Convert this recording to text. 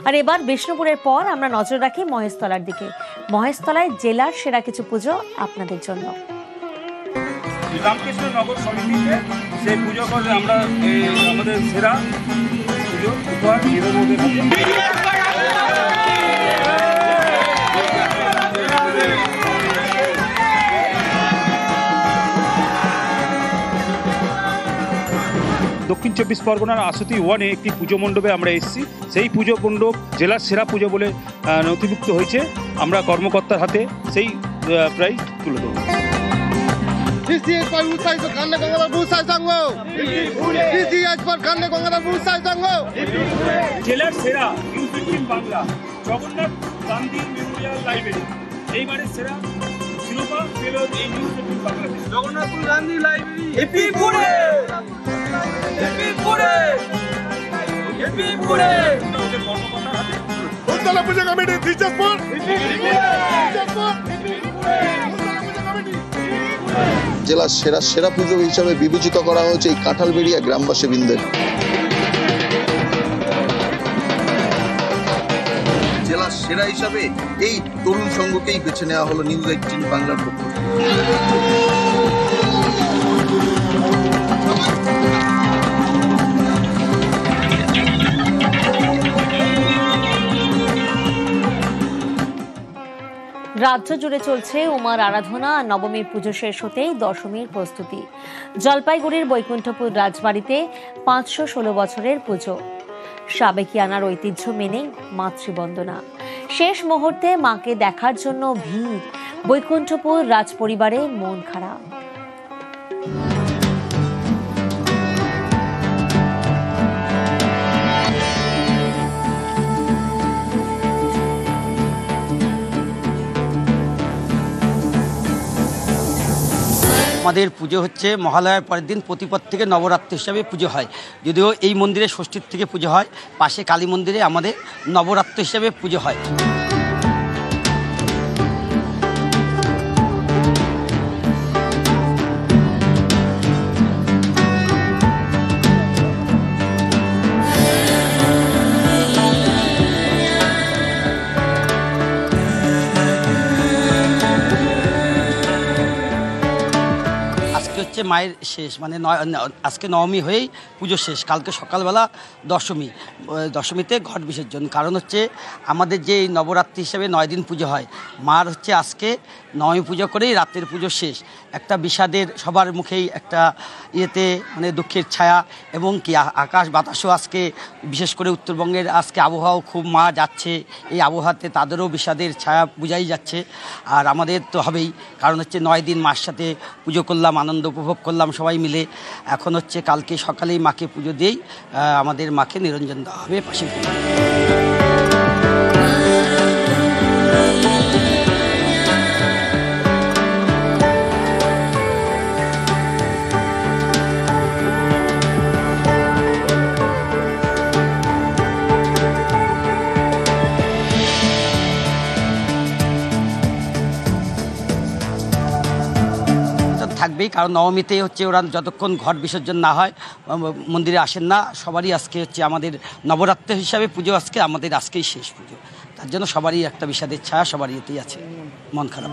আর এবার বিষ্ণুপুরের পর আমরা নজর রাখি মহেশতলার দিকে। মহেশতলায় জেলার সেরা কিছু পুজো আপনাদের জন্য। রামকৃষ্ণ নগর সমিতিতে সেই পুজো করে আমরা আমাদের সেরা পুজো উপহার হিরোদের দক্ষিণ 24 পরগনার আশুতি ওয়ানে একটি পুজো মণ্ডপে আমরা এসেছি। সেই পুজো মণ্ডপ জেলার সেরা পুজো বলে নথিভুক্ত হয়েছে। আমরা কর্মকর্তার হাতে সেই প্রাইজ তুলে দেবো। জেলার সেরা News eighteen Bangla Jagannath Gandhi Memorial library এইবারের সেরা শিরোপা পেল এই নিউজ18 বাংলাতে। জগন্নাথপুর গান্ধী লাইব্রেরি এপিপুরে এপিপুরে এপিপুরে ওদের কর্মকর্তার হাতে উত্তলা পূজা কমিটি দিশাপুর জেলার সেরা পুজো হিসাবে বিবেচিত করা হয়েছে এই কাঁঠালবেড়িয়া গ্রামবাসীবৃন্দের। জেলার সেরা হিসাবে এই তরুণ সংঘকেই বেছে নেওয়া হলো নিউজ18 বাংলার পক্ষ থেকে। রাজ্য জুড়ে চলছে উমার আরাধনা আর নবমীর পুজো শেষ হতেই দশমীর প্রস্তুতি। জলপাইগুড়ির বৈকুণ্ঠপুর রাজবাড়িতে 516 বছরের পুজো। সাবেকিয়ানার ঐতিহ্য মেনেই মাতৃবন্দনা। শেষ মুহূর্তে মাকে দেখার জন্য ভিড়। বৈকুণ্ঠপুর রাজপরিবারে মন খারাপ। আমাদের পুজো হচ্ছে মহালয়ার পরের দিন প্রতিপদ থেকে নবরাত্রি হিসাবে পুজো হয়। যদিও এই মন্দিরে ষষ্ঠীর থেকে পুজো হয়, পাশে কালী মন্দিরে আমাদের নবরাত্রি হিসাবে পুজো হয়। হচ্ছে মায়ের শেষ, মানে আজকে নবমী হয়েই পুজো শেষ। কালকে সকালবেলা দশমীতে ঘট বিসর্জন। কারণ হচ্ছে আমাদের যে নবরাত্রি হিসেবে 9 দিন পুজো হয়, মার হচ্ছে আজকে নবমী পুজো করেই রাত্রের পুজো শেষ। একটা বিষাদের সবার মুখেই একটা ইয়েতে মানে দুঃখের ছায়া, এবং কি আকাশ বাতাসও আজকে, বিশেষ করে উত্তরবঙ্গের আজকে আবহাওয়াও খুব মা যাচ্ছে, এই আবহাওয়াতে তাদেরও বিষাদের ছায়া বোঝাই যাচ্ছে। আর আমাদের তো হবেই, কারণ হচ্ছে 9 দিন মার সাথে পুজো করলাম, আনন্দ উপভোগ করলাম সবাই মিলে। এখন হচ্ছে কালকে সকালেই মাকে পুজো দিয়েই আমাদের মাকে নিরঞ্জন দেওয়া হবে পাশে। থাকবেই, কারণ নবমীতে হচ্ছে ওরা যতক্ষণ ঘট বিসর্জন না হয় মন্দিরে আসেন না। সবারই আজকে হচ্ছে আমাদের নবরাত্রি হিসাবে পুজো, আমাদের আজকেই শেষ পুজো। তার জন্য সবারই একটা বিষাদের ছায়া সবারই এতেই আছে, মন খারাপ।